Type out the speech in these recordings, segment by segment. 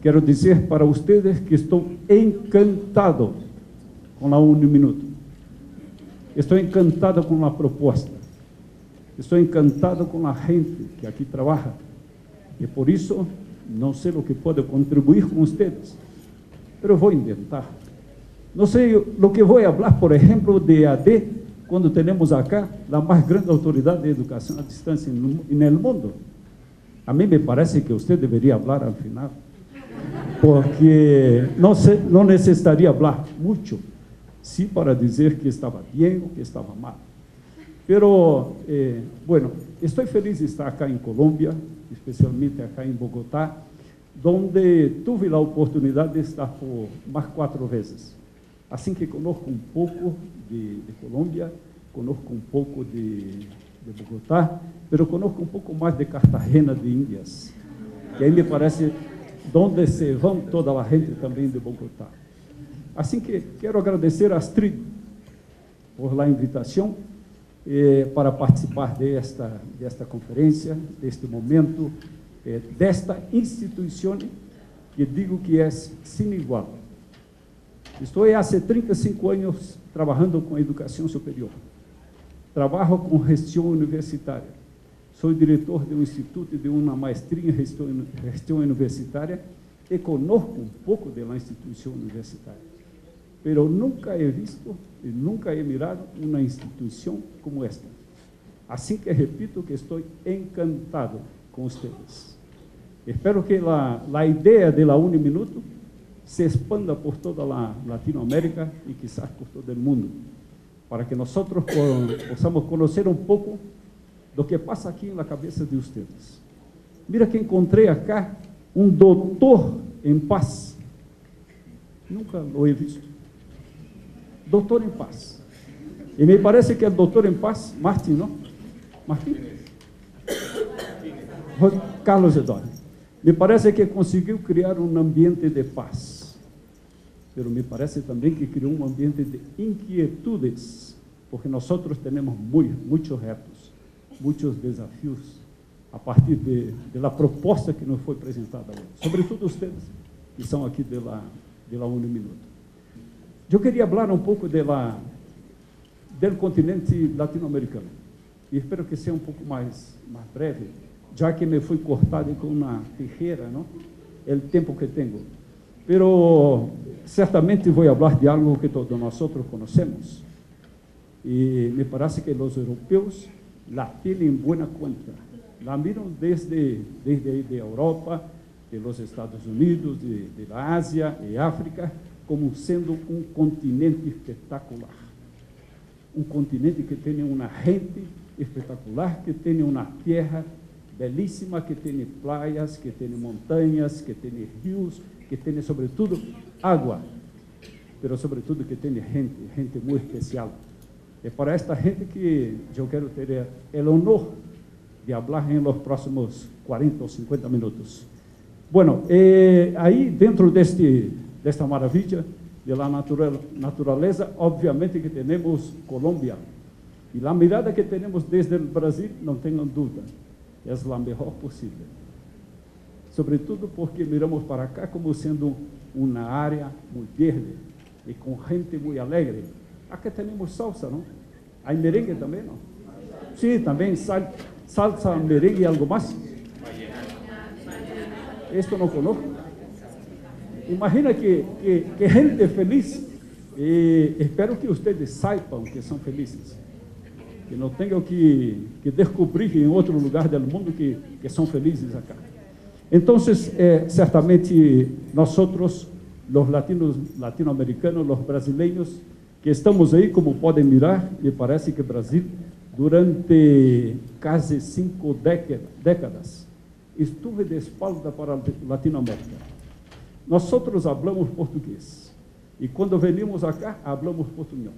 quero dizer para vocês que estou encantado com a Uniminuto. Estou encantado com a proposta. Estou encantado com a gente que aqui trabalha. E por isso, não sei o que pode contribuir com vocês, mas vou tentar. Não sei o que vou falar, por exemplo, de AD, quando temos acá a mais grande autoridade de educação à distância no mundo. A mim me parece que você deveria falar ao final, porque não necessitaria falar muito, sim, para dizer que estava bem ou que estava mal. Pero, bueno, estou feliz de estar acá em Colômbia, especialmente acá em Bogotá, onde tive a oportunidade de estar por mais 4 vezes. Assim que conosco um pouco de Colômbia, conosco um pouco de Bogotá, mas conosco um pouco mais de Cartagena de Índias, que aí me parece onde se vão toda a gente também de Bogotá. Assim que quero agradecer a Astrid por a invitação para participar desta conferência, deste momento, desta instituição que digo que é sem igual. Estou há 35 anos trabalhando com educação superior. Trabalho com gestão universitária. Sou diretor de um instituto de uma maestria em gestão universitária e conosco um pouco da instituição universitária. Pero nunca he visto e nunca he mirado uma instituição como esta. Assim que repito que estou encantado com vocês. Espero que a ideia de la Uniminuto se expanda por toda a Latinoamérica e quizás por todo o mundo, para que nós possamos conhecer um pouco do que passa aqui na cabeça de vocês. Mira que encontrei acá um doutor em paz. Nunca o he visto. Doutor em paz. E me parece que é doutor em paz, Martin, não? Martin? Carlos Eduardo. Me parece que conseguiu criar um ambiente de paz. Mas me parece também que criou um ambiente de inquietudes, porque nós temos muitos retos, muitos desafios, a partir da proposta que nos foi apresentada hoje. Sobretudo vocês que são aqui de la Uniminuto. Eu queria falar um pouco do continente latino-americano, e espero que seja um pouco mais breve, já que me fui cortado com uma tijera, não? O tempo que tenho. Pero certamente vou falar de algo que todos nós conhecemos, e me parece que os europeus la têm em boa conta. La miram desde a Europa, de los Estados Unidos, da Ásia e África, como sendo um continente espetacular. Um continente que tem uma gente espetacular, que tem uma terra belíssima, que tem praias, que tem montanhas, que tem rios, que tem, sobretudo, água, mas, sobretudo, que tem gente muito especial. É para esta gente que eu quero ter o honor de falar em los próximos 40 ou 50 minutos. Bueno, aí, dentro desta maravilha da natureza, obviamente que temos Colômbia. E a mirada que temos desde o Brasil, não tenham dúvida, é a melhor possível. Sobretudo porque miramos para cá como sendo uma área muito verde e com gente muito alegre. Aqui temos salsa, não? Há merengue também, não? Sim, também salsa, merengue e algo mais. Isto não conosco. Imagina que gente feliz, e espero que vocês saibam que são felizes, que não tenham que descobrir em outro lugar do mundo que são felizes acá. Então, certamente, nós, os latino-americanos, os brasileiros, que estamos aí, como podem mirar, me parece que o Brasil, durante quase 5 décadas, estuve de espalda para a Latinoamérica. Nós falamos português, e quando venimos acá, falamos portunhol.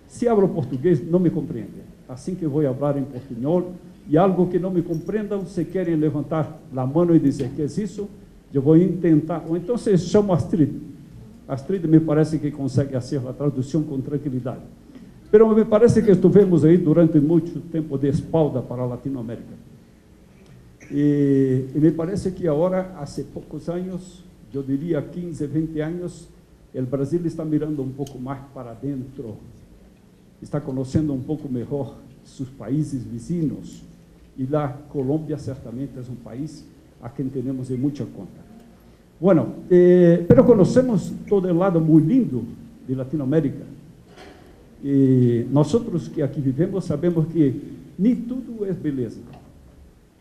Se hablo português, não me compreendem. Assim que vou falar em portunhol, e algo que não me compreendam, se querem levantar a mão e dizer que é isso, eu vou tentar. Ou então se chama Astrid. Astrid me parece que consegue fazer a tradução com tranquilidade. Mas me parece que estivemos aí durante muito tempo de espalda para a Latinoamérica. Y me parece que ahora, hace pocos años, yo diría 15, 20 años, el Brasil está mirando un poco más para adentro, está conociendo un poco mejor sus países vecinos, y la Colombia certamente es un país a quien tenemos de mucha cuenta. Bueno, pero conocemos todo el lado muy lindo de Latinoamérica. Nosotros que aquí vivemos sabemos que ni tudo es beleza.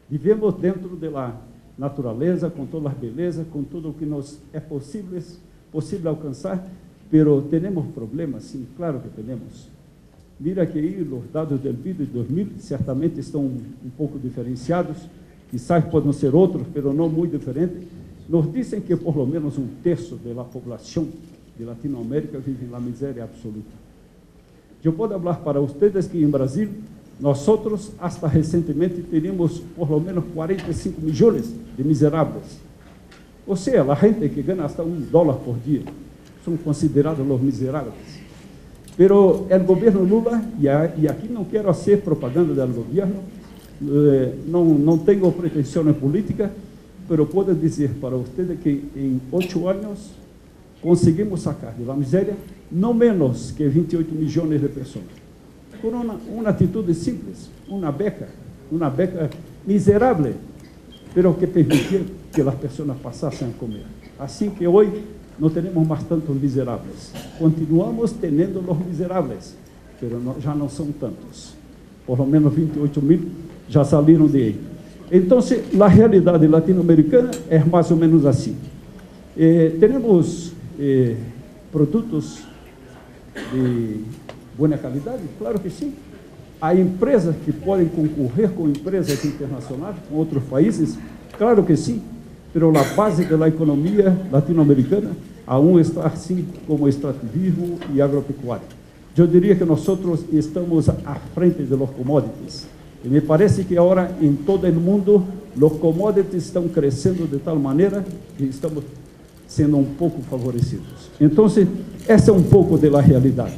Vivemos dentro de la naturaleza, com todas as belezas, com tudo o que nos é possível alcançar, pero temos problemas, sim, claro que temos. Mira que aí os dados do PIB de 2000 certamente estão um pouco diferenciados, quizás podem ser outros, pero não muito diferentes. Nos dizem que por lo menos um terço da população de Latinoamérica vive na miséria absoluta. Eu posso falar para vocês que em Brasil, nós, hasta recentemente, teríamos por lo menos 45 milhões de miseráveis. Ou seja, a gente que ganha hasta $1 por dia são considerados os miseráveis. Pero o governo Lula, e aqui não quero fazer propaganda do governo, não tenho pretensões políticas, pero posso dizer para vocês que em 8 anos conseguimos sacar da miséria não menos que 28 milhões de pessoas. Por uma atitude simples, uma beca miserável, pero que permitiu que as pessoas passassem a comer. Assim que hoje não temos mais tantos miseráveis. Continuamos tendo os miseráveis, pero já não são tantos. Por lo menos 28 mil já saíram de aí. Então, a realidade latino-americana é mais ou menos assim. Temos produtos de boa qualidade? Claro que sim. Há empresas que podem concorrer com empresas internacionais, com outros países? Claro que sim. Pero a base da economia latino-americana aún está assim como extrativismo e agropecuária. Eu diria que nós estamos à frente de los commodities. E me parece que agora em todo o mundo os commodities estão crescendo de tal maneira que estamos sendo um pouco favorecidos. Então, essa é um pouco da realidade.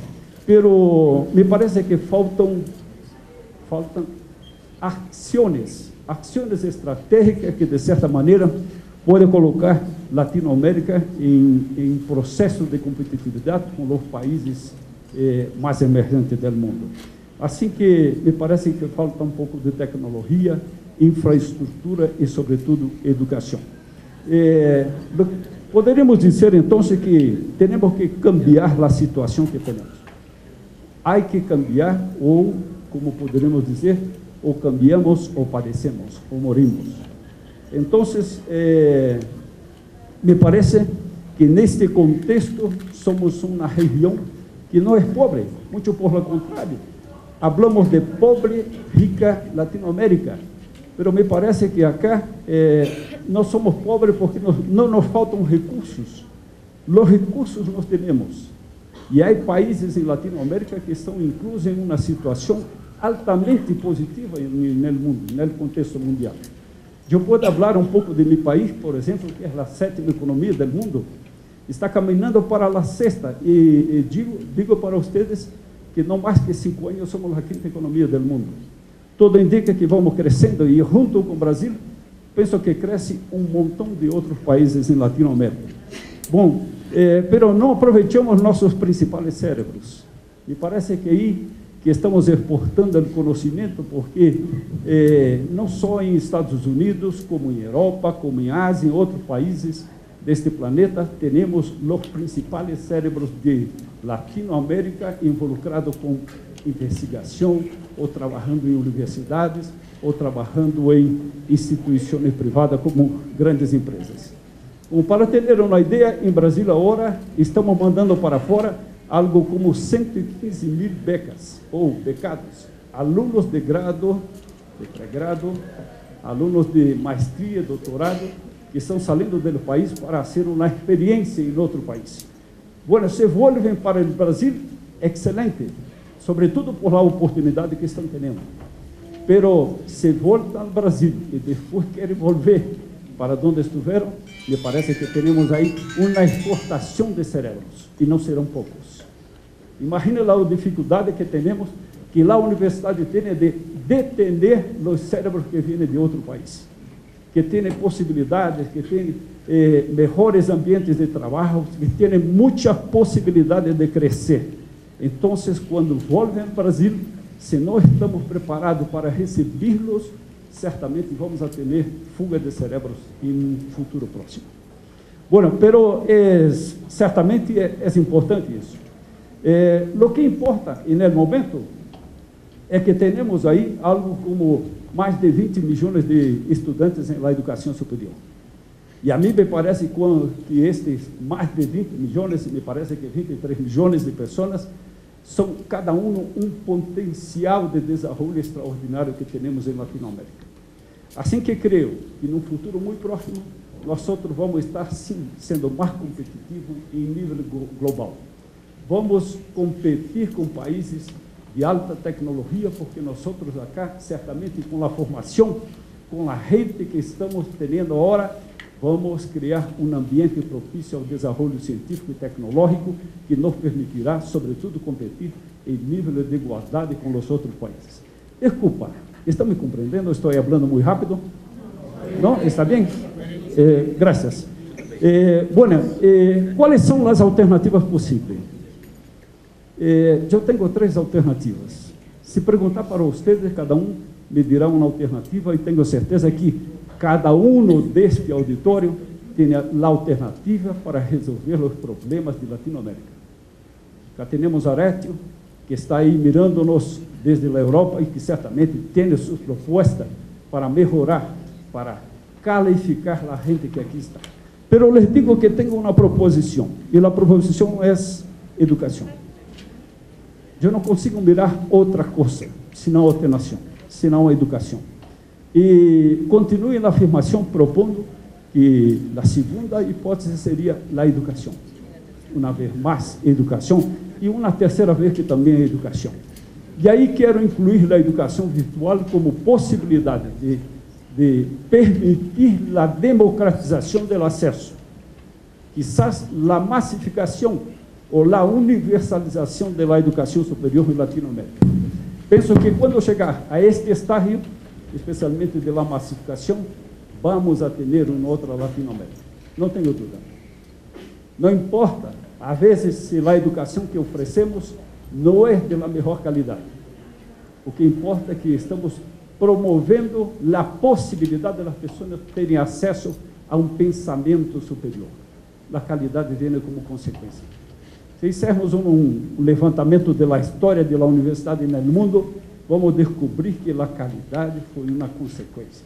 Pero me parece que faltam ações estratégicas que, de certa maneira, podem colocar Latinoamérica em processo de competitividade com os países mais emergentes do mundo. Assim que me parece que falta um pouco de tecnologia, infraestrutura e, sobretudo, educação. Poderíamos dizer, então, que temos que cambiar a situação que temos. Há que cambiar, ou, como poderíamos dizer, ou cambiamos, ou padecemos, ou morimos. Então, me parece que neste contexto somos uma região que não é pobre, muito pelo contrário. Hablamos de pobre, rica Latinoamérica, mas me parece que acá nós somos pobres porque não nos faltam recursos. Os recursos nós temos. E há países em Latinoamérica que estão inclusos em uma situação altamente positiva no mundo, no contexto mundial. Eu posso falar um pouco de meu país, por exemplo, que é a 7ª economia do mundo, está caminhando para a 6ª, e digo para vocês que não mais que 5 anos somos a 5ª economia do mundo. Tudo indica que vamos crescendo, e junto com o Brasil, penso que cresce um montão de outros países em Latinoamérica. Bom, pero não aproveitamos nossos principais cérebros. Me parece que aí que estamos exportando o conhecimento, porque não só em Estados Unidos, como em Europa, como em Ásia, em outros países deste planeta, temos os principais cérebros de Latinoamérica involucrados com investigação, ou trabalhando em universidades, ou trabalhando em instituições privadas como grandes empresas. Para ter uma ideia, em Brasil agora estamos mandando para fora algo como 115 mil becas ou becados, alunos de grado, de pré-grado, alunos de maestria, doutorado, que estão saindo do país para fazer uma experiência em outro país. Bueno, se volvem para o Brasil, excelente, sobretudo por a oportunidade que estão tendo. Pero se voltam ao Brasil e depois querem volver para onde estiveram, me parece que temos aí uma exportação de cérebros, e não serão poucos. Imagine lá a dificuldade que temos, que lá a universidade tem de detener os cérebros que vêm de outro país. que tienen posibilidades, que tienen mejores ambientes de trabajo, que tienen muchas posibilidades de crecer. Entonces, cuando vuelven al Brasil, si no estamos preparados para recibirlos, certamente vamos a tener fuga de cerebros en un futuro próximo. Bueno, pero certamente es importante eso. Lo que importa en el momento es que tenemos ahí algo como más de 20 millones de estudiantes en la educación superior. Y a mí me parece que estos más de 20 millones, me parece que 23 millones de personas, son cada uno un potencial de desarrollo extraordinario que tenemos en Latinoamérica. Así que creo que en un futuro muy próximo, nosotros vamos estar, sim, sendo mais competitivos em nível global. Vamos competir com países de alta tecnologia, porque nós acá, certamente, com a formação, com a rede que estamos tendo agora, vamos criar um ambiente propício ao desenvolvimento científico e tecnológico que nos permitirá, sobretudo, competir em nível de igualdade com os outros países. Desculpa, ¿estão me compreendendo? Estou falando muito rápido? Não? ¿Está bem? Gracias. Bueno, ¿cuáles son las alternativas posibles? Eu tenho 3 alternativas. Se perguntar para ustedes, cada me dirá uma alternativa, e tenho certeza que cada deste auditório tem a alternativa para resolver os problemas de Latinoamérica. Já temos Arétio, que está aí mirando-nos desde a Europa e que certamente tem suas propostas para melhorar, para calificar a gente que aqui está. Pero les digo que tenho uma proposição, e a proposição é educação. Eu não consigo mirar outra coisa, senão a ordenação, senão a educação. E continuo na afirmação propondo que a segunda hipótese seria a educação. Uma vez mais, educação, e uma terceira vez que também é educação. E aí quero incluir a educação virtual como possibilidade de permitir a democratização do acesso, quizás a massificação ou a universalização da educação superior em Latinoamérica. Penso que quando chegar a este estágio, especialmente de la massificação, vamos a ter uma outra Latinoamérica. Não tenho dúvida. Não importa, às vezes, se a educação que oferecemos não é de la melhor qualidade. O que importa é que estamos promovendo a possibilidade das pessoas terem acesso a um pensamento superior. A qualidade vem como consequência. Se fizermos um levantamento da história da universidade no mundo, vamos descobrir que a qualidade foi uma consequência.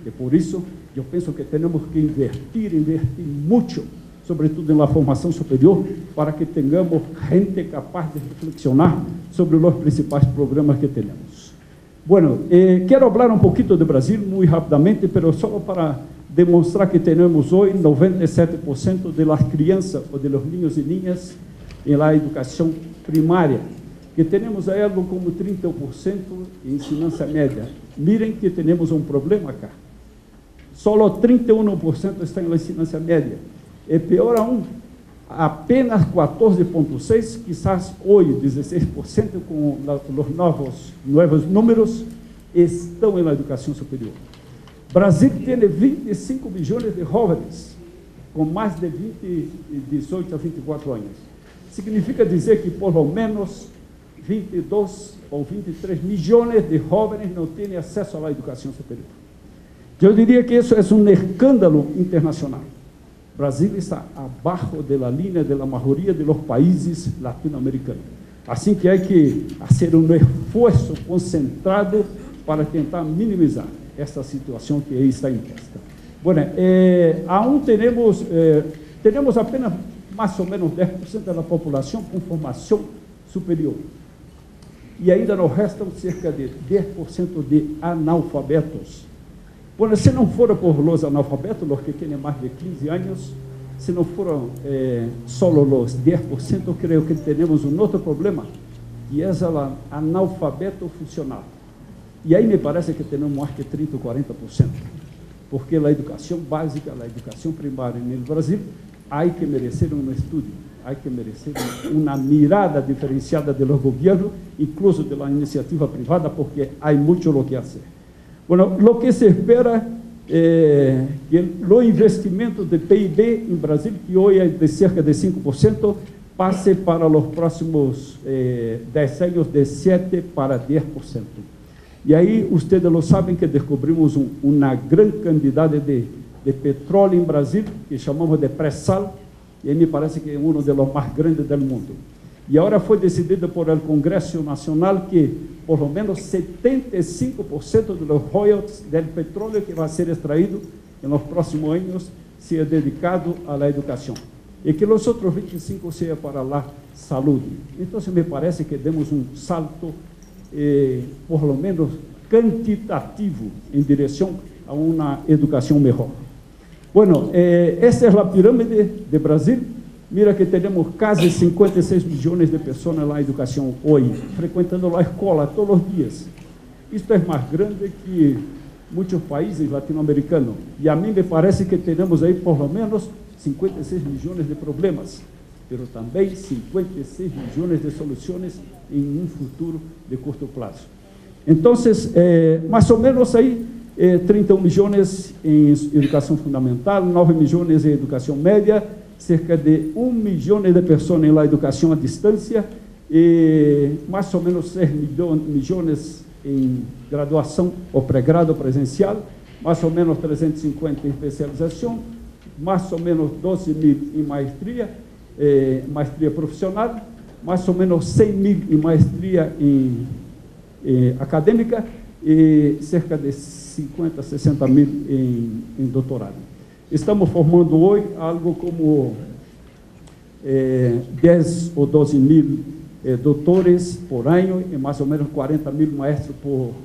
E por isso, eu penso que temos que invertir muito, sobretudo na formação superior, para que tenhamos gente capaz de reflexionar sobre os principais problemas que temos. Bueno, quero falar um pouquinho do Brasil, muito rapidamente, mas só para demonstrar que temos hoje 97% das crianças ou de los niños e niñas em la educação primária, que temos aí algo como 30% em ensinança média. Mirem que temos um problema cá. Só 31% está em la ensinança média. E pior aún, apenas 14,6%, quizás hoje 16% com os novos números, estão na educação superior. Brasil tem 25 milhões de jovens com mais de 18 a 24 anos. Significa dizer que, por lo menos, 22 ou 23 milhões de jovens não têm acesso à educação superior. Eu diria que isso é um escândalo internacional. O Brasil está abaixo da linha da maioria dos países latino-americanos. Assim que há que fazer um esforço concentrado para tentar minimizar esta situação que aí está imposta. Bueno, aún temos apenas mais ou menos 10% da população com formação superior. E ainda nos restam cerca de 10% de analfabetos. Bueno, se não for por los analfabetos, os que têm mais de 15 anos, se não foram só os 10%, creio que temos um outro problema, que é o analfabeto funcional. E aí me parece que temos mais que 30% ou 40%, porque a educação básica, a educação primária no Brasil, há que merecer um estudo, há que merecer uma mirada diferenciada dos governos, incluso da iniciativa privada, porque há muito o que fazer. Bueno, lo que se espera que o investimento de PIB em Brasil, que hoje é de cerca de 5%, passe para os próximos 10 anos de 7% para 10%. E aí, vocês lo sabem que descobrimos uma grande quantidade de petróleo em Brasil, que chamamos de pré-sal, e me parece que é um dos mais grandes do mundo. E agora foi decidido por el Congresso Nacional que, por lo menos, 75% dos royalties do petróleo que vai ser extraído nos próximos anos seja dedicado à educação. E que os outros 25% seja para a saúde. Então, me parece que demos um salto, por lo menos, quantitativo em direção a uma educação melhor. Bueno, esta é a pirâmide de Brasil. Mira que temos quase 56 milhões de pessoas na educação hoje, frequentando a escola todos os dias. Isto é mais grande que muitos países latino-americanos. E a mim me parece que temos aí, por lo menos, 56 milhões de problemas, mas também 56 milhões de soluções em um futuro de curto prazo. Então, mais ou menos aí, 31 milhões em educação fundamental, 9 milhões em educação média, cerca de 1 milhão de pessoas na educação à distância e mais ou menos 6 milhões em graduação ou pré-grado presencial, mais ou menos 350 em especialização, mais ou menos 12 mil em maestria profissional, mais ou menos 100 mil em maestria acadêmica e cerca de 50, 60 mil em doutorado. Estamos formando hoje algo como 10 ou 12 mil doutores por ano e mais ou menos 40 mil maestros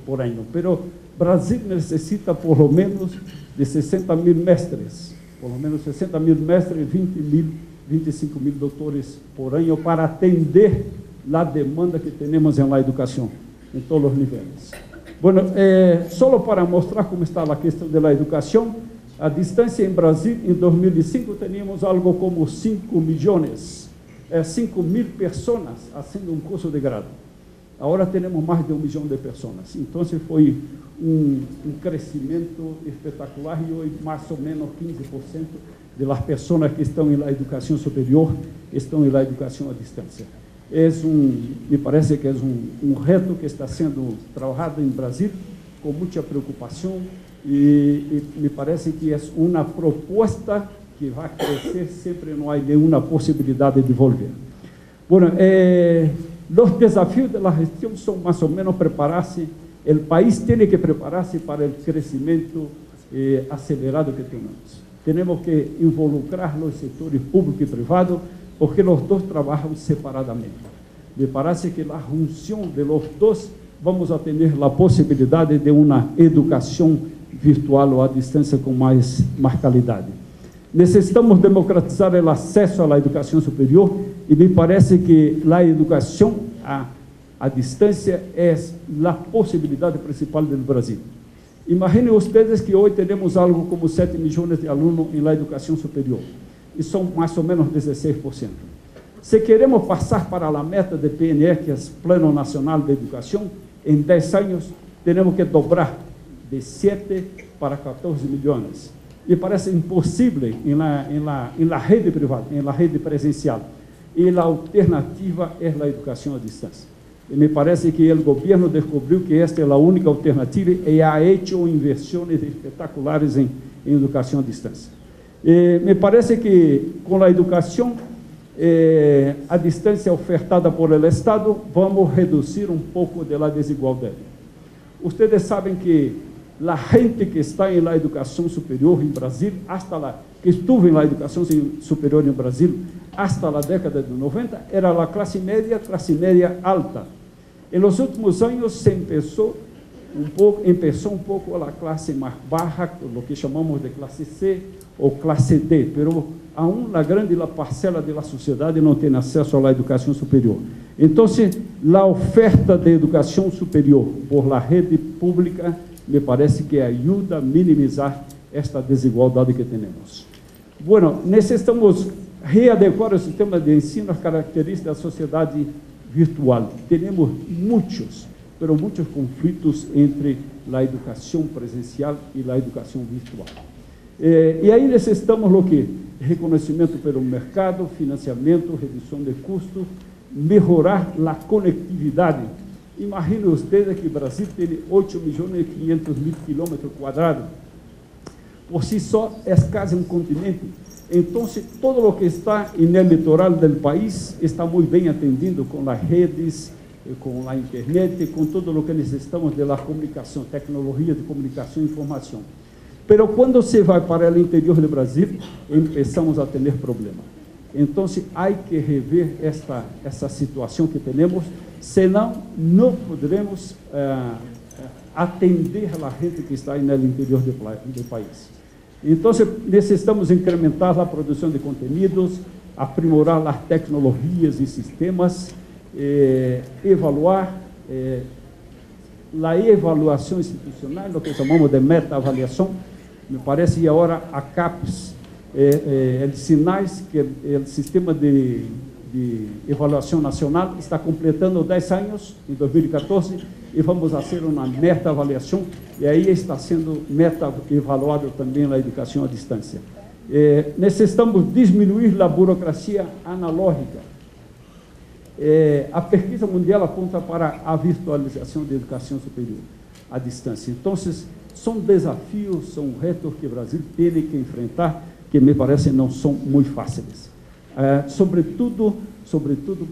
por ano. Mas Brasil necessita por lo menos de 60 mil mestres, por lo menos 60 mil mestres e 25 mil doutores por ano para atender a demanda que temos na educação, em todos os níveis. Bueno, só para mostrar como está a questão da educação, a distância em Brasil, em 2005, tínhamos algo como 5 milhões, 5 mil pessoas fazendo um curso de grado. Agora temos mais de 1 milhão de pessoas. Então, foi um crescimento espetacular e hoje mais ou menos 15% das pessoas que estão na educação superior estão na educação à distância. Me parece que é um reto que está sendo trabalhado em Brasil com muita preocupação e me parece que é uma proposta que vai crescer sempre, não há nenhuma possibilidade de volver. Bueno, os desafios da gestão são mais ou menos preparar-se, o país tem que preparar-se para o crescimento acelerado que temos. Temos que involucrar os setores público e privado, porque os dois trabalham separadamente. Me parece que a junção de los dois vamos a ter a possibilidade de uma educação virtual ou à distância com mais qualidade. Necessitamos democratizar o acesso à educação superior e me parece que a educação à distância é a possibilidade principal do Brasil. Imaginem vocês que hoje temos algo como 7 milhões de alunos na educação superior e são mais ou menos 16%. Se queremos passar para a meta de PNE, que é o Plano Nacional de Educação, em 10 anos, temos que dobrar de 7 para 14 milhões. Me parece impossível na rede privada, na rede presencial. E a alternativa é a educação à distância. E me parece que o governo descobriu que esta é a única alternativa e ha hecho inversões espetaculares em educação à distância. Me parece que com a educação a distância ofertada por el Estado, vamos reduzir um pouco da desigualdade. Vocês sabem que a gente que está na educação superior em Brasil, que estuvo na educação superior em Brasil, hasta a década de 90, era a classe média alta. Em los últimos anos se empezou um pouco a classe mais baixa, o que chamamos de classe C ou classe D, pero aún a grande parcela da sociedade não tem acesso à educação superior. Então, a oferta de educação superior por la rede pública me parece que ajuda a minimizar esta desigualdade que temos. Bueno, necessitamos readequar o sistema de ensino às características da sociedade virtual. Temos muitos pero muchos conflitos entre la educación presencial y la educación virtual. E aí necessitamos o quê? Reconhecimento pelo mercado, financiamento, redução de custos, melhorar a conectividade. Imagine vocês que o Brasil tem 8.500.000 quilômetros quadrados. Por si só, é quase um continente. Então, todo o que está no litoral do país está muito bem atendido com as redes, com a internet, com todo o que necessitamos da comunicação, tecnologia de comunicação e informação. Pero quando se vai para o interior do Brasil, começamos a ter problemas. Então, há que rever essa situação que temos, senão não poderemos atender a gente que está no interior do país. Então, necessitamos incrementar a produção de conteúdos, aprimorar as tecnologias e sistemas, evaluar a avaliação institucional, o que chamamos de meta-avaliação. Me parece que agora a CAPES, sinais que o sistema de avaliação nacional está completando 10 anos, em 2014, e vamos fazer uma meta-avaliação, e aí está sendo meta-evaluado também a educação à distância. Necessitamos diminuir a burocracia analógica. A pesquisa mundial aponta para a virtualização da educação superior à distância. Então, são desafios, são retos que o Brasil tem que enfrentar, que me parece não são muito fáceis. Sobretudo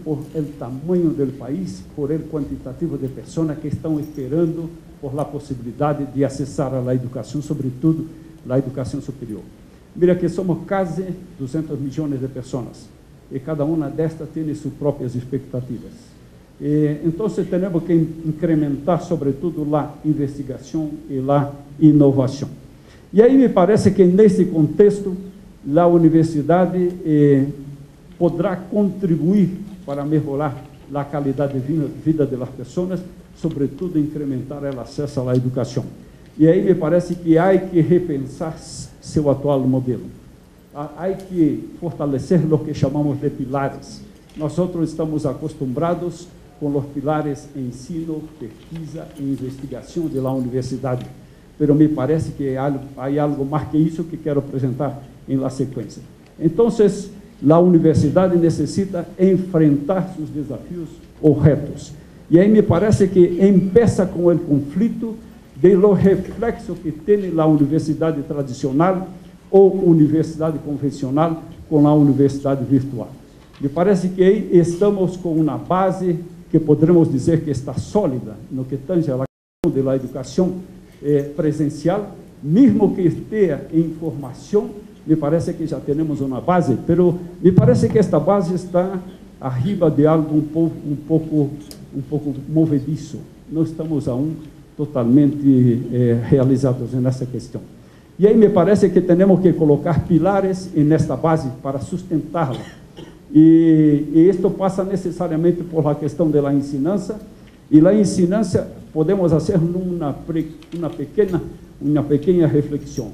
por o tamanho do país, por o quantitativo de pessoas que estão esperando por a possibilidade de acessar a educação, sobretudo a educação superior. Mira que somos quase 200 milhões de pessoas, e cada uma destas tem suas próprias expectativas. Então, temos que incrementar, sobretudo, a investigação e a inovação. E aí me parece que, nesse contexto, a universidade poderá contribuir para melhorar a qualidade de vida das pessoas, sobretudo incrementar o acesso à educação. E aí me parece que há que repensar seu atual modelo. Há que fortalecer o que chamamos de pilares. Nós estamos acostumados com os pilares ensino, pesquisa e investigação da universidade, mas me parece que há algo mais que isso que quero apresentar em la sequência. Então, a universidade necessita enfrentar seus desafios ou retos. E aí me parece que começa com o conflito de los reflexos que tem a universidade tradicional ou universidade convencional com a universidade virtual. Me parece que aí estamos com uma base que poderemos dizer que está sólida no que tange à questão da educação presencial, mesmo que esteja em formação. Me parece que já temos uma base, mas me parece que esta base está arriba de algo um pouco movediço. Não estamos ainda totalmente realizados nessa questão. E aí me parece que temos que colocar pilares nesta base para sustentá-la. E isto passa necessariamente por a questão da ensinança, e a ensinança podemos fazer uma pequena reflexão.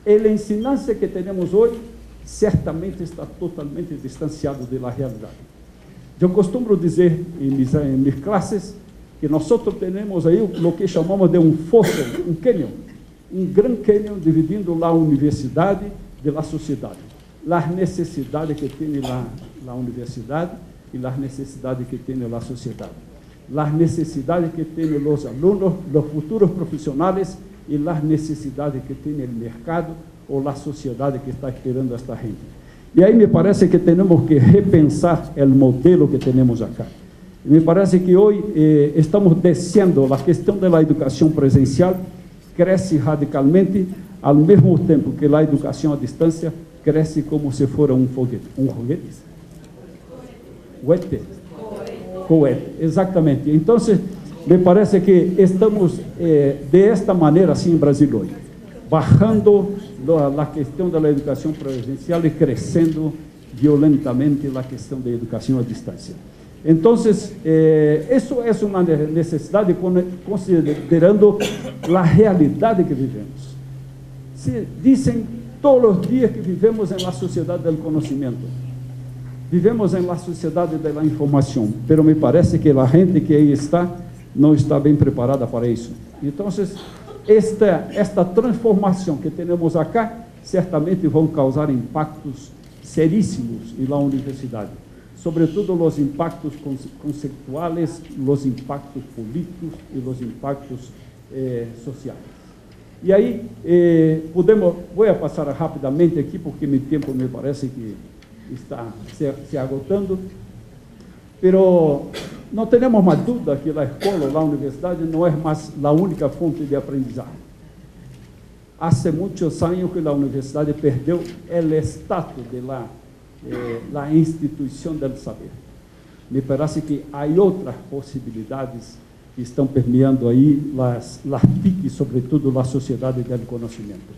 A ensinança que temos hoje certamente está totalmente distanciado da realidade. Eu costumo dizer em minhas classes que nós temos aí o que chamamos de um fosso, um cânion, um grande cânion dividindo a universidade da sociedade. As necessidades que tem a universidade e as necessidades que tem a sociedade. As necessidades que tem os alunos, os futuros profissionais, e as necessidades que tem o mercado ou a sociedade que está esperando esta gente. E aí me parece que temos que repensar o modelo que temos acá. Me parece que hoje estamos descendo, a questão da educação presencial cresce radicalmente, ao mesmo tempo que a educação à distância cresce como se fosse um foguete. Um foguete? Cohete, exatamente. Então, me parece que estamos desta maneira assim em Brasil hoje, bajando a questão da educação presencial e crescendo violentamente a questão da educação à distância. Então, isso é uma necessidade considerando a realidade que vivemos. Se dizem todos os dias que vivemos na sociedade do conhecimento. Vivemos em la sociedade da informação, pero me parece que a gente que aí está não está bem preparada para isso. Então, esta transformação que temos acá, certamente vão causar impactos seríssimos na universidade, sobretudo os impactos conceituais, os impactos políticos e os impactos sociais. E aí, vou passar rapidamente aqui, porque meu tempo me parece que está se agotando, pero não temos mais dúvida que a escola, a universidade, não é mais a única fonte de aprendizagem. Há muitos anos que a universidade perdeu o status de la instituição do saber. Me parece que há outras possibilidades que estão permeando aí as TIC, sobretudo a sociedade do conhecimento.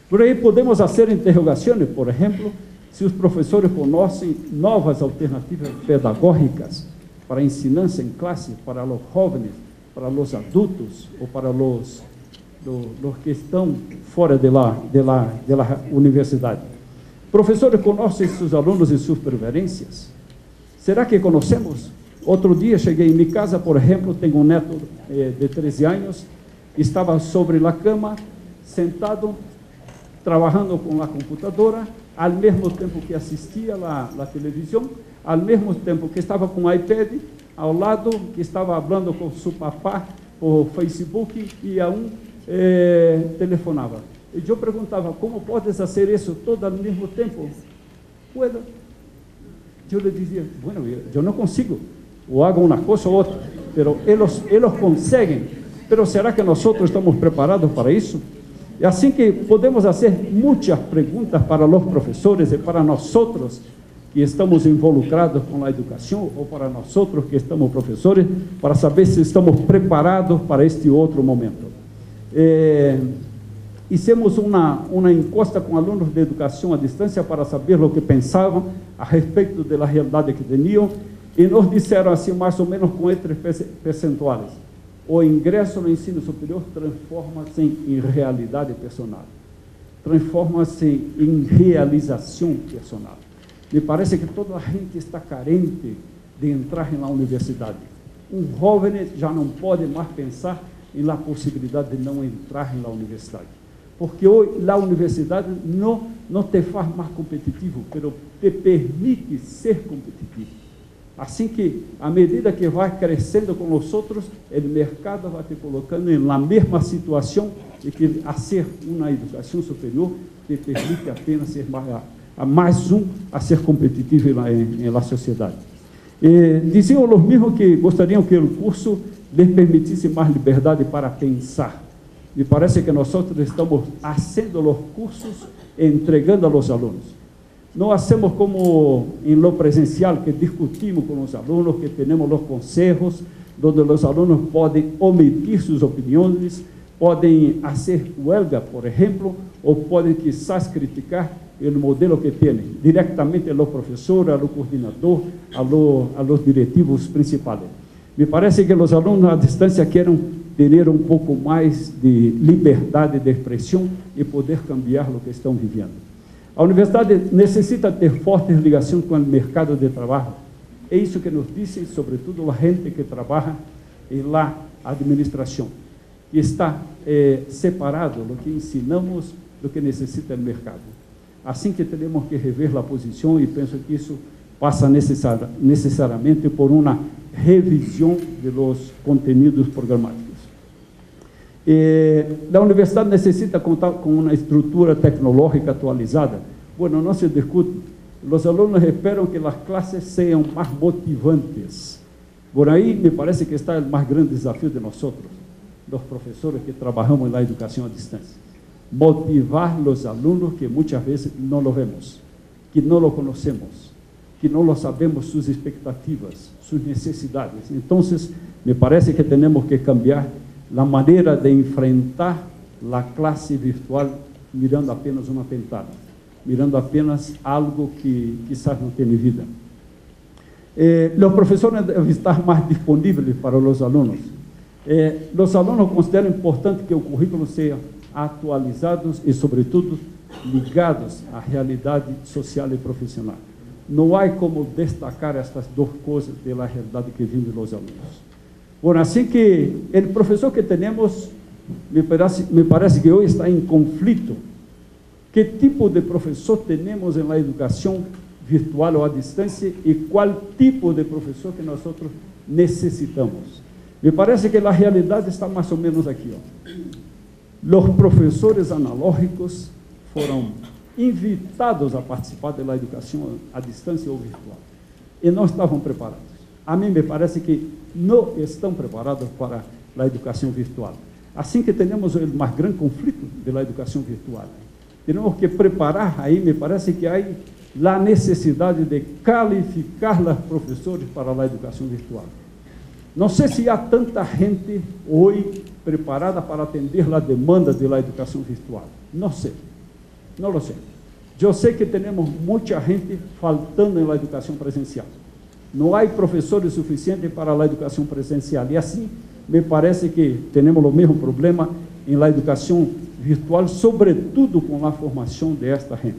Por aí podemos fazer interrogações, por exemplo, se os professores conhecem novas alternativas pedagógicas para a ensinança em classe, para os jovens, para os adultos ou para os que estão fora da universidade. Professores conhecem seus alunos e suas preferências? Será que conhecemos? Outro dia cheguei em minha casa, por exemplo, tenho um neto de 13 anos, estava sobre a cama, sentado, trabalhando com a computadora, ao mesmo tempo que assistia a televisão, ao mesmo tempo que estava com o iPad, ao lado, que estava falando com seu papá por Facebook, e telefonava. E eu perguntava, como podes fazer isso todo ao mesmo tempo? Puedo. Eu lhe dizia, bueno, eu não consigo, ou hago uma coisa ou outra, mas eles conseguem. Mas será que nós estamos preparados para isso? É assim que podemos fazer muitas perguntas para os professores e para nós que estamos involucrados com a educação, ou para nós que estamos professores, para saber se estamos preparados para este outro momento. Hicimos uma encuesta com alunos de educação à distância para saber o que pensavam a respeito da realidade que tinham, e nos disseram assim, mais ou menos com estes percentuais: o ingresso no ensino superior transforma-se em realidade personal, transforma-se em realização personal. Me parece que toda a gente está carente de entrar na universidade. Um jovem já não pode mais pensar na possibilidade de não entrar na universidade, porque hoje a universidade não te faz mais competitivo, mas te permite ser competitivo. Assim que, à medida que vai crescendo com os outros, o mercado vai te colocando na mesma situação, e que fazer uma educação superior te permite apenas ser mais a ser competitivo na sociedade. Diziam os mesmos que gostariam que o curso lhes permitisse mais liberdade para pensar. Me parece que nós estamos fazendo os cursos e entregando aos alunos. Não hacemos como em lo presencial, que discutimos com os alunos, que temos os conselhos, onde os alunos podem omitir suas opiniões, podem fazer huelga, por exemplo, ou podem quizás criticar o modelo que têm, diretamente ao professor, ao coordenador, aos diretivos principais. Me parece que os alunos à distância querem ter um pouco mais de liberdade de expressão e poder cambiar o que estão vivendo. A universidade necessita ter fortes ligações com o mercado de trabalho. É isso que nos dizem, sobretudo, a gente que trabalha na administração, que está separado do que ensinamos do que necessita o mercado. Assim que temos que rever a posição, e penso que isso passa necessariamente por uma revisão dos conteúdos programáticos. A universidade necessita contar com uma estrutura tecnológica atualizada. Bueno, não se discute. Os alunos esperam que as classes sejam mais motivantes. Por aí, me parece que está o mais grande desafio de nós, dos professores que trabalhamos na educação à distância. Motivar os alunos que muitas vezes não o vemos, que não o conhecemos, que não sabemos suas expectativas, suas necessidades. Então, me parece que temos que cambiar a maneira de enfrentar a classe virtual mirando apenas uma pantalla, mirando apenas algo que quizás não tem vida. Os professores devem estar mais disponíveis para os alunos. Os alunos consideram importante que o currículo seja atualizado e, sobretudo, ligados à realidade social e profissional. não há como destacar estas duas coisas da realidade que vivem os alunos. Bom, assim que o professor que temos, me parece que hoje está em conflito. Que tipo de professor temos na educação virtual ou à distância e qual tipo de professor que nós necessitamos? Me parece que a realidade está mais ou menos aqui. Os professores analógicos foram invitados a participar da educação à distância ou virtual e não estavam preparados. A mim me parece que não estão preparados para a educação virtual. Assim que temos o mais grande conflito da educação virtual. Temos que preparar aí, me parece que há a necessidade de qualificar os professores para a educação virtual. Não sei se há tanta gente hoje preparada para atender a demanda da educação virtual. Não sei. Não lo sei. Eu sei que temos muita gente faltando na educação presencial. Não há professores suficientes para a educação presencial. E assim, me parece que temos o mesmo problema em la educação virtual, sobretudo com a formação desta gente.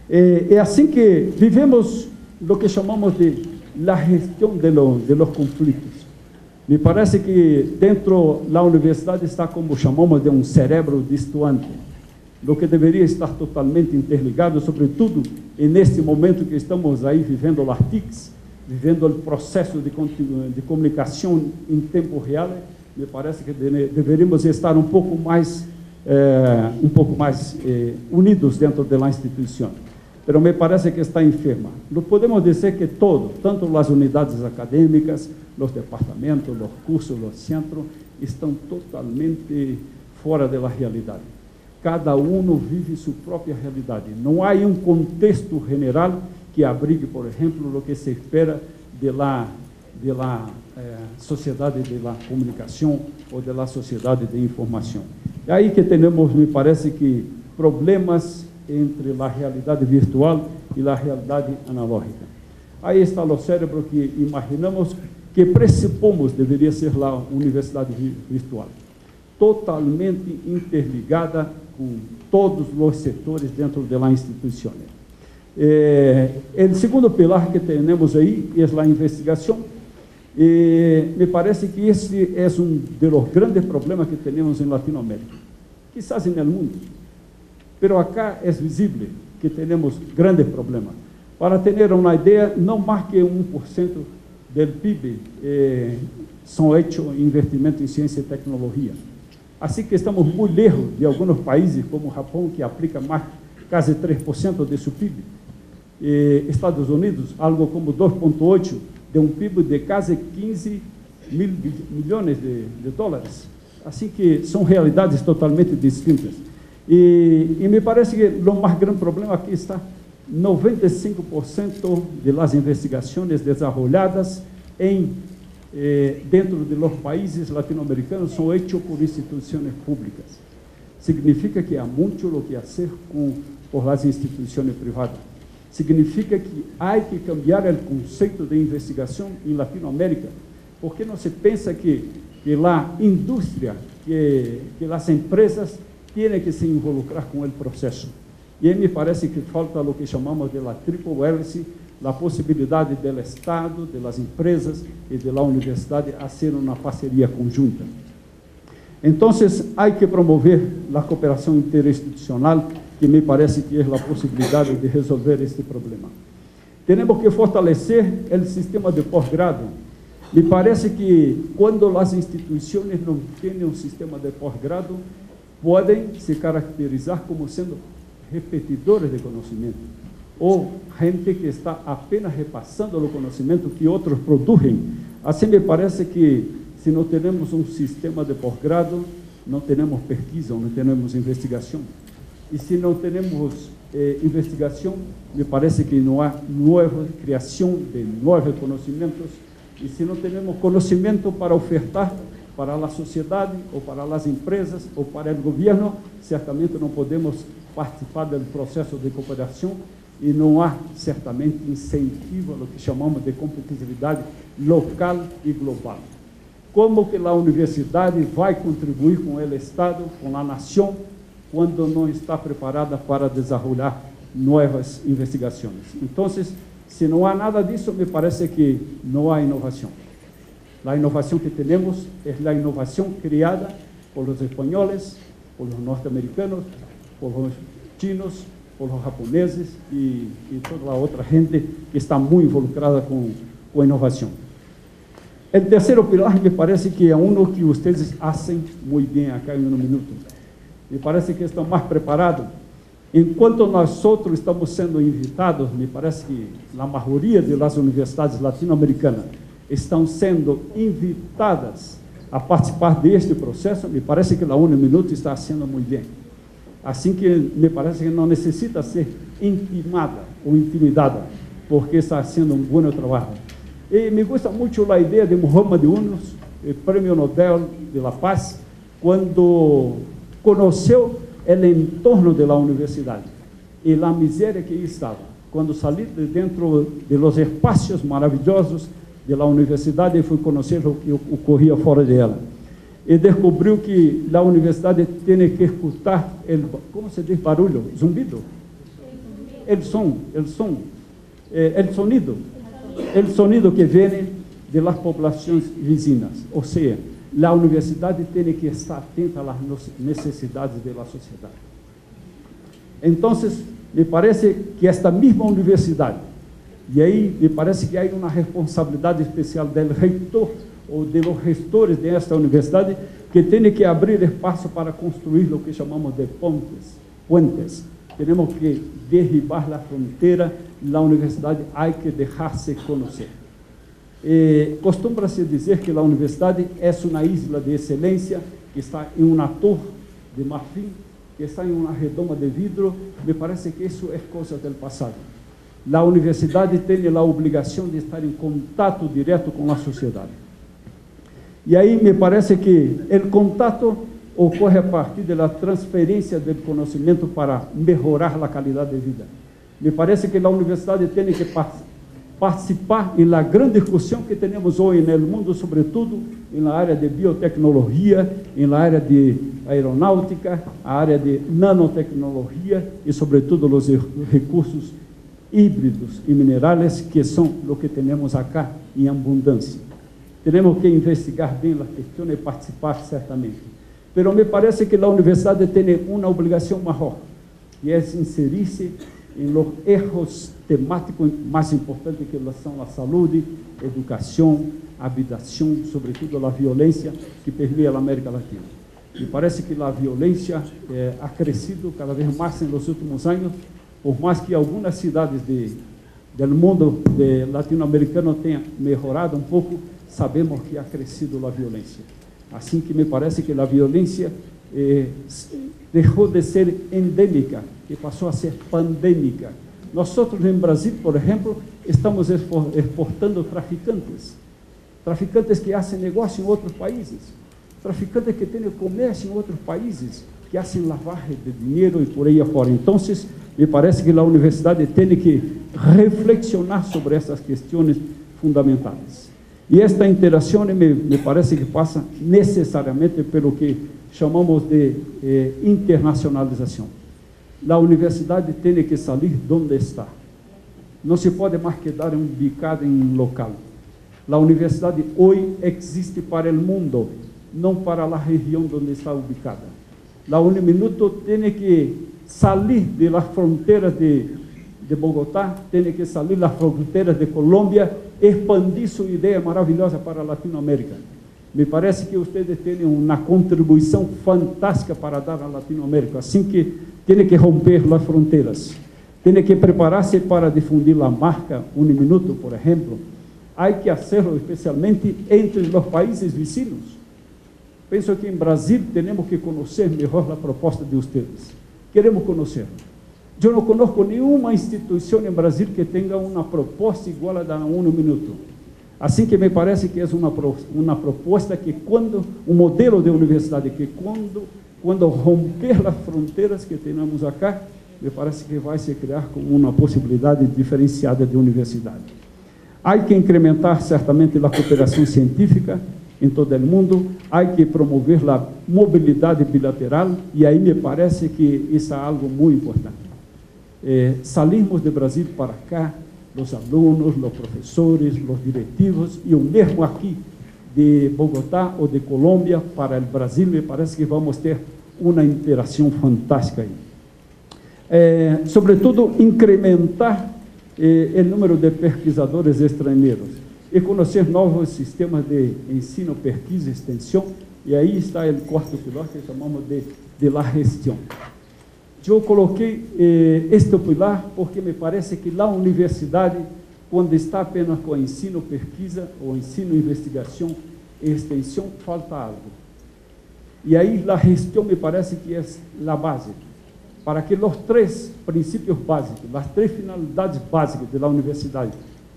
É assim que vivemos o que chamamos de la gestão de los conflitos. Me parece que dentro da universidade está como chamamos de um cérebro distoante, o que deveria estar totalmente interligado, sobretudo neste momento que estamos aí vivendo as TICs, vivendo o processo de comunicação em tempo real. Me parece que deveríamos estar um pouco mais unidos dentro da instituição. Mas me parece que está enferma. Não podemos dizer que tanto as unidades acadêmicas, os departamentos, os cursos, os centros, estão totalmente fora da realidade. Cada um vive sua própria realidade. Não há um contexto general que abrigue, por exemplo, o que se espera da sociedade da comunicação ou da sociedade de informação. É aí que temos, me parece que, problemas entre a realidade virtual e a realidade analógica. Aí está o cérebro que imaginamos, que pressupomos deveria ser a universidade virtual, totalmente interligada com todos os setores dentro da instituição. O segundo pilar que temos aí é a investigação. Me parece que esse é dos grandes problemas que temos em Latinoamérica, quizás no mundo, mas acá é visível que temos grandes problemas. Para ter uma ideia, não mais que 1% do PIB são feitos em investimento em ciência e tecnologia. Assim que estamos muito lejos de alguns países, como o Japão, que aplica mais quase 3% de seu PIB. Estados Unidos, algo como 2,8% de um PIB de quase 15 mil milhões de dólares. Assim que são realidades totalmente distintas. E me parece que o mais grande problema aqui está 95% das investigações desenvolvidas dentro dos países latino-americanos são feitas por instituições públicas. Significa que há muito o que fazer por as instituições privadas. Significa que há que cambiar o conceito de investigação em Latinoamérica, porque não se pensa que a indústria, que as empresas têm que se involucrar com o processo. E aí me parece que falta o que chamamos de la triple hélice, a possibilidade do Estado, das empresas e da universidade a ser uma parceria conjunta. Então, há que promover a cooperação interinstitucional, que me parece que é a possibilidade de resolver este problema. Temos que fortalecer o sistema de pós-grado. Me parece que quando as instituições não têm um sistema de pós-grado, podem se caracterizar como sendo repetidores de conhecimento, ou gente que está apenas repassando o conhecimento que outros produzem. Assim me parece que, se não temos um sistema de pós-grado, não temos pesquisa, não temos investigação. E se não temos investigação, me parece que não há criação de novos conhecimentos. E se não temos conhecimento para ofertar para a sociedade, ou para as empresas, ou para o governo, certamente não podemos participar do processo de cooperação e não há certamente incentivo ao que chamamos de competitividade local e global. Como que a universidade vai contribuir com o Estado, com a nação, quando não está preparada para desenvolver nuevas investigaciones. Entonces, si no hay nada de eso, me parece que no hay innovación. La innovación que tenemos es la innovación creada por los españoles, por los norteamericanos, por los chinos, por los japoneses y toda la otra gente que está muy involucrada con innovación. El tercero pilar me parece que es uno que ustedes hacen muy bien acá en un minuto. Me parece que están más preparados. Enquanto nosotros estamos sendo invitados, me parece que a maioria das universidades latino-americanas estão sendo invitadas a participar deste processo, me parece que a UNO está sendo muito bem. Assim que me parece que não necessita ser intimada ou intimidada, porque está sendo um bom trabalho. E me gusta muito a ideia de Muhammad Yunus, Prêmio Nobel de la Paz, quando conheceu o entorno da universidade e a miséria que estava. Quando saí de dentro de los espaços maravilhosos da universidade, fui conhecer o que ocorria fora dela. E descobriu que a universidade tem que escutar como se diz barulho? Zumbido? O sonido que vem de las populações vizinhas. Ou seja, a universidade tem que estar atenta às necessidades da sociedade. Então, me parece que esta mesma universidade, e aí me parece que há uma responsabilidade especial do reitor ou de los gestores desta universidade, que tem que abrir espaço para construir o que chamamos de puentes. Temos que derribar a fronteira, a universidade há que deixar-se conhecer. Costuma-se dizer que a universidade é uma isla de excelência, que está em uma torre de marfim, que está em uma redoma de vidro. Me parece que isso é coisa do passado. A universidade tem a obrigação de estar em contato direto com a sociedade. E aí me parece que o contato ocorre a partir da transferência do conhecimento para melhorar a qualidade de vida. Me parece que a universidade tem que participar na grande discussão que temos hoje no mundo, sobretudo na área de biotecnologia, na área de aeronáutica, a área de nanotecnologia e, sobretudo, os recursos híbridos e minerais, que são o que temos acá em abundância. Temos que investigar bem as questões e participar certamente. Mas me parece que a universidade tem uma obrigação maior, que é inserir-se em los erros temáticos mais importantes, que são a saúde, educação, habitação, sobretudo a violência que permeia a América Latina. Me parece que a violência ha crescido cada vez mais nos últimos anos, por mais que algumas cidades do mundo latino-americano tenham melhorado um pouco, sabemos que ha crescido a violência. Assim que me parece que a violência deixou de ser endêmica e passou a ser pandêmica. Nós, em Brasil, por exemplo, estamos exportando traficantes que fazem negócio em outros países, traficantes que têm comércio em outros países, que fazem lavagem de dinheiro e por aí afora. Então, me parece que a universidade tem que reflexionar sobre essas questões fundamentais. E esta interação me parece que passa necessariamente pelo que chamamos de internacionalização. A universidade tem que sair de onde está. Não se pode mais quedar ubicada em um local. A universidade hoje existe para o mundo, não para a região onde está ubicada. A UNO tem que sair das fronteiras de Bogotá, tem que sair das fronteiras de Colômbia, expandir sua ideia maravilhosa para a Latinoamérica. Me parece que vocês têm uma contribuição fantástica para dar à Latinoamérica, assim que tem que romper as fronteiras, tem que preparar-se para difundir a marca UNO, por exemplo. Há que fazê-lo especialmente entre os países vizinhos. Penso que em Brasil temos que conhecer melhor a proposta de vocês. Queremos conhecer. Eu não conheço nenhuma instituição em Brasil que tenha uma proposta igual a da UNO. Assim que me parece que é uma proposta que um modelo de universidade que quando romper as fronteiras que temos acá, me parece que vai se criar como uma possibilidade diferenciada de universidade. Há que incrementar certamente a cooperação científica em todo o mundo, há que promover a mobilidade bilateral, e aí me parece que isso é algo muito importante. salimos de Brasil para cá, os alunos, os professores, os diretivos, e o mesmo aqui de Bogotá ou de Colômbia para o Brasil, me parece que vamos ter uma interação fantástica aí. Sobretudo, incrementar o número de pesquisadores estrangeiros e conhecer novos sistemas de ensino, pesquisa e extensão, e aí está o quarto pilar que chamamos de la gestão. Eu coloquei este pilar porque me parece que a universidade, quando está apenas com ensino, pesquisa, ou ensino, investigação e extensão, falta algo. E aí a gestão me parece que é a base, para que os três princípios básicos, as três finalidades básicas da universidade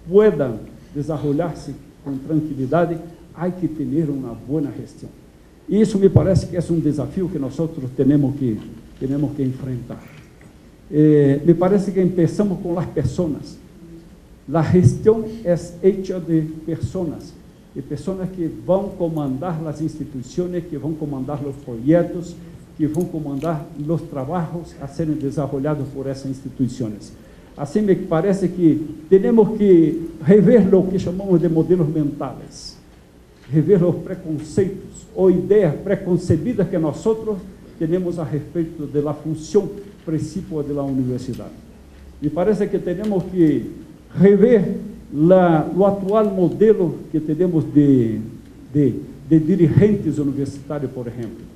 puedan desenvolver-se com tranquilidade, há que ter uma boa gestão. E isso me parece que é um desafio que nós temos que enfrentar. Me parece que começamos com as pessoas. A gestão é hecha de pessoas, e pessoas que vão comandar as instituições, que vão comandar os projetos, que vão comandar os trabalhos a serem desenvolvidos por essas instituições. Assim me parece que temos que rever o que chamamos de modelos mentais, rever os preconceitos ou ideias preconcebidas que nós temos a respeito da função principal da universidade. Me parece que temos que rever o atual modelo que temos de dirigentes universitários, por exemplo.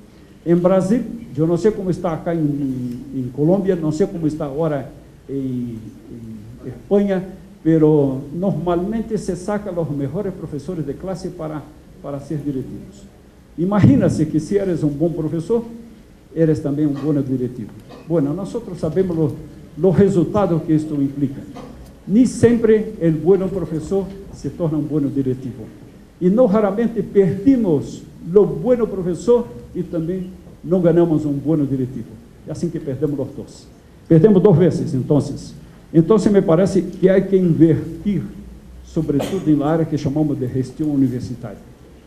Em Brasil, eu não sei como está acá em Colômbia, não sei como está agora em Espanha, pero normalmente se saca os melhores professores de classe para ser diretivos. Imagina-se que se eres um bom professor, eres também um bom diretivo. Bueno, nós sabemos os resultados que isto implica. Nem sempre o bom professor se torna um bom diretivo. E não raramente perdemos o bom professor e também não ganhamos um bom diretivo. É assim que perdemos os dois. Perdemos duas vezes, então. Então, me parece que há que invertir, sobretudo na área que chamamos de gestão universitária,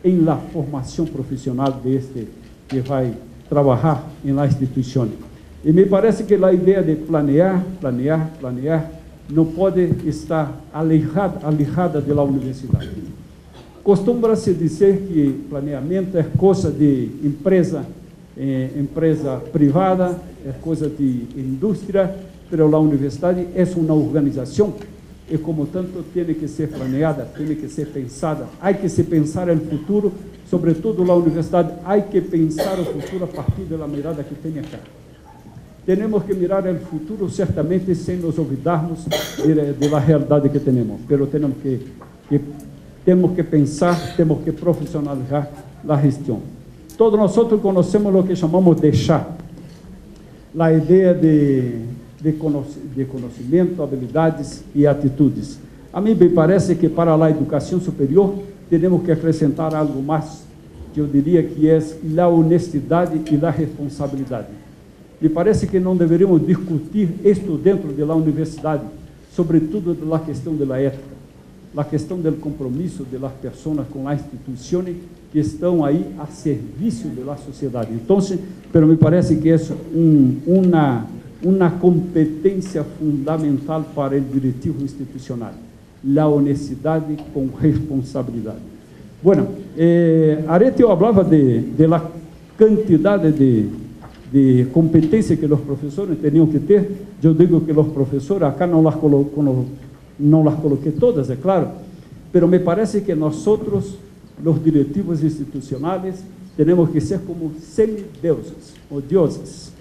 em la formação profissional deste que vai trabalhar em la instituição. E me parece que a ideia de planear não pode estar alejada da universidade. Costuma-se dizer que planeamento é coisa de empresa privada, é coisa de indústria, mas a universidade é uma organização e, como tanto, tem que ser planeada, tem que ser pensada. Há que se pensar no futuro, sobretudo na universidade, há que pensar o futuro a partir da mirada que tem acá. Temos que mirar o futuro, certamente, sem nos olvidarmos da realidade que temos, mas temos que pensar, temos que profissionalizar a gestão. Todos nós conhecemos o que chamamos de chá, a ideia de conhecimento, habilidades e atitudes. A mim me parece que para a educação superior temos que acrescentar algo mais, que eu diria que é a honestidade e a responsabilidade. Me parece que não deveríamos discutir isto dentro da universidade, sobretudo da questão da ética, a questão do compromisso das pessoas com as instituições que estão aí a serviço da sociedade. Então, pero me parece que é uma competência fundamental para o diretivo institucional, a honestidade com responsabilidade. Bueno, Arete eu falava de la quantidade de competência que os professores teriam que ter. Eu digo que os professores, acá não las coloquei todas, é claro, pero me parece que nós, os diretivos institucionais, temos que ser como semideuses ou dioses.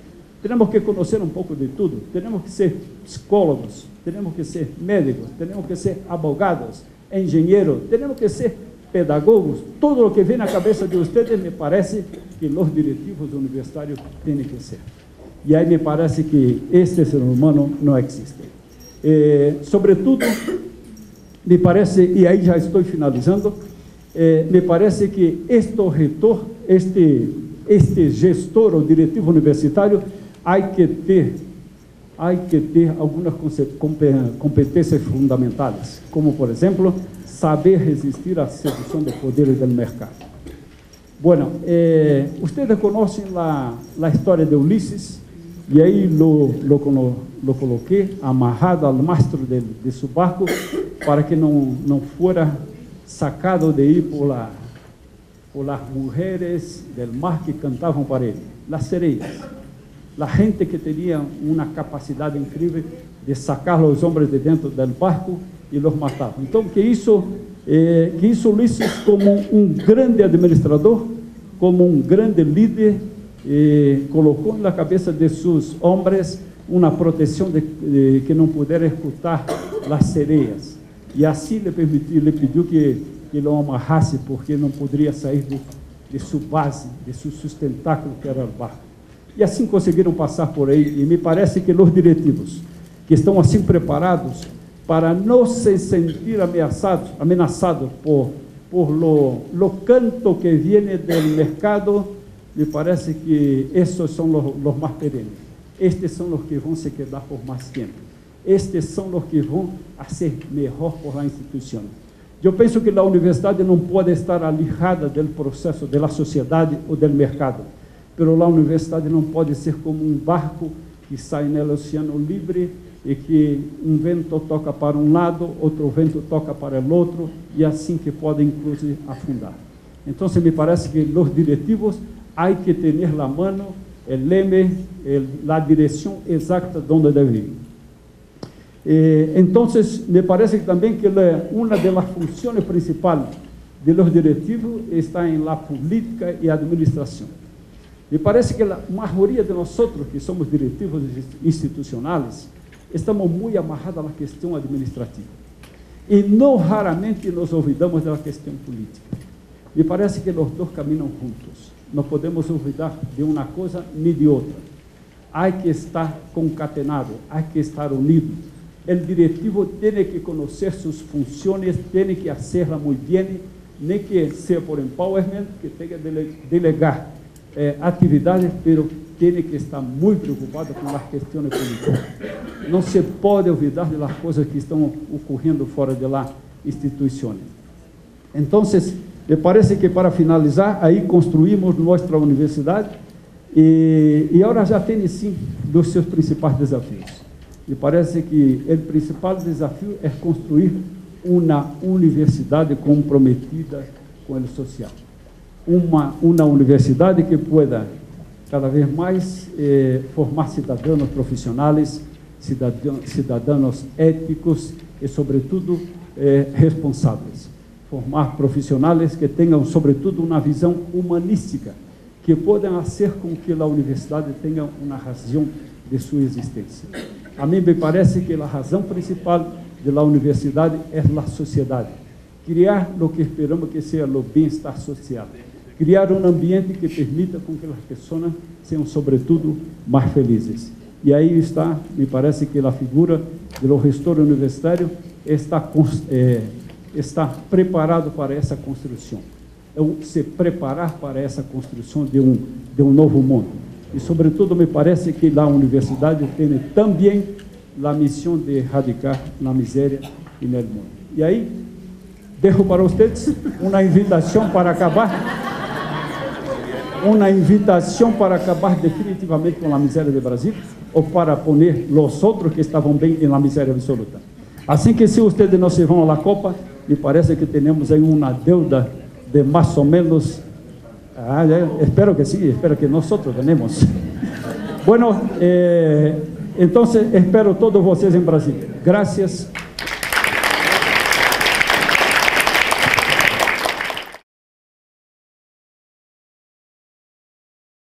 Temos que conhecer um pouco de tudo, temos que ser psicólogos, temos que ser médicos, temos que ser abogados, engenheiros, temos que ser pedagogos. Tudo o que vem na cabeça de vocês, me parece que os diretivos universitários têm que ser. E aí me parece que este ser humano não existe. Sobretudo, me parece, e aí já estou finalizando, me parece que este reitor, este gestor ou diretivo universitário, há que ter algumas competências fundamentais, como, por exemplo, saber resistir à sedução do poder e do mercado. Bueno, vocês conhecem a história de Ulisses. y ahí lo coloqué amarrado al mastro de su barco para que no fuera sacado de ahí por las mujeres del mar que cantaban para él, las sereias, la gente que tenía una capacidad increíble de sacar los hombres de dentro del barco y los mataba. Entonces, que hizo Ulises como un grande administrador, como un grande líder, colocó en la cabeza de sus hombres una protección de que no pudiera escuchar las sereias. Y así le pidió que lo amarrase, porque no podría sair de su base, de su sustentáculo, que era el barco. E assim conseguiram passar por aí, e me parece que os diretivos, que estão assim preparados para não se sentir ameaçados por lo canto que viene del mercado, me parece que esses são os mais perenes. Estes são os que vão se quedar por mais tempo. Estes são os que vão ser melhor por la instituição. Eu penso que a universidade não pode estar alejada do processo da sociedade ou do mercado, mas a universidade não pode ser como um barco que sai no oceano livre e que um vento toca para um lado, outro vento toca para o outro, e assim que pode inclusive afundar. Então, me parece que os diretivos há que ter na mão o leme, a direção exata onde deve ir. Então, me parece também que uma das funções principais de los directivos está em la política e administração. Me parece que a maioria de nós que somos directivos institucionais estamos muito amarrados à questão administrativa e não raramente nos olvidamos da questão política. Me parece que os dois caminham juntos. Não podemos olvidar de uma coisa nem de outra. Há que estar concatenado, há que estar unido. O diretivo tem que conhecer suas funções, tem que fazê-las muito bem, nem que seja por empowerment, que tenha que delegar atividades, mas tem que estar muito preocupado com as questões políticas. Não se pode olvidar das coisas que estão ocorrendo fora das instituições. Então, me parece que para finalizar, aí construímos nossa universidade e agora já tem sim dos seus principais desafios. Me parece que o principal desafio é construir uma universidade comprometida com o social. Uma universidade que pueda cada vez mais formar cidadãos profissionais, cidadãos éticos e, sobretudo, responsáveis. Formar profissionais que tenham, sobretudo, uma visão humanística, que possam fazer com que a universidade tenha uma razão de sua existência. A mim me parece que a razão principal da universidade é a sociedade. Criar o que esperamos que seja o bem-estar social. Criar um ambiente que permita com que as pessoas sejam, sobretudo, mais felizes. E aí está, me parece que a figura do gestor universitário está preparado para essa construção. Se preparar para essa construção de um novo mundo. E, sobretudo, me parece que a universidade tem também a missão de erradicar a miséria no mundo. E aí, deixo para vocês uma invitação para acabar. Uma invitação para acabar definitivamente com a miséria do Brasil ou para poner os outros que estavam bem na miséria absoluta. Assim que se vocês não se vão à Copa, me parece que temos aí uma deuda de mais ou menos. Espero que sim, espero que nós ganemos. Bueno, então espero todos vocês em Brasília. Graças.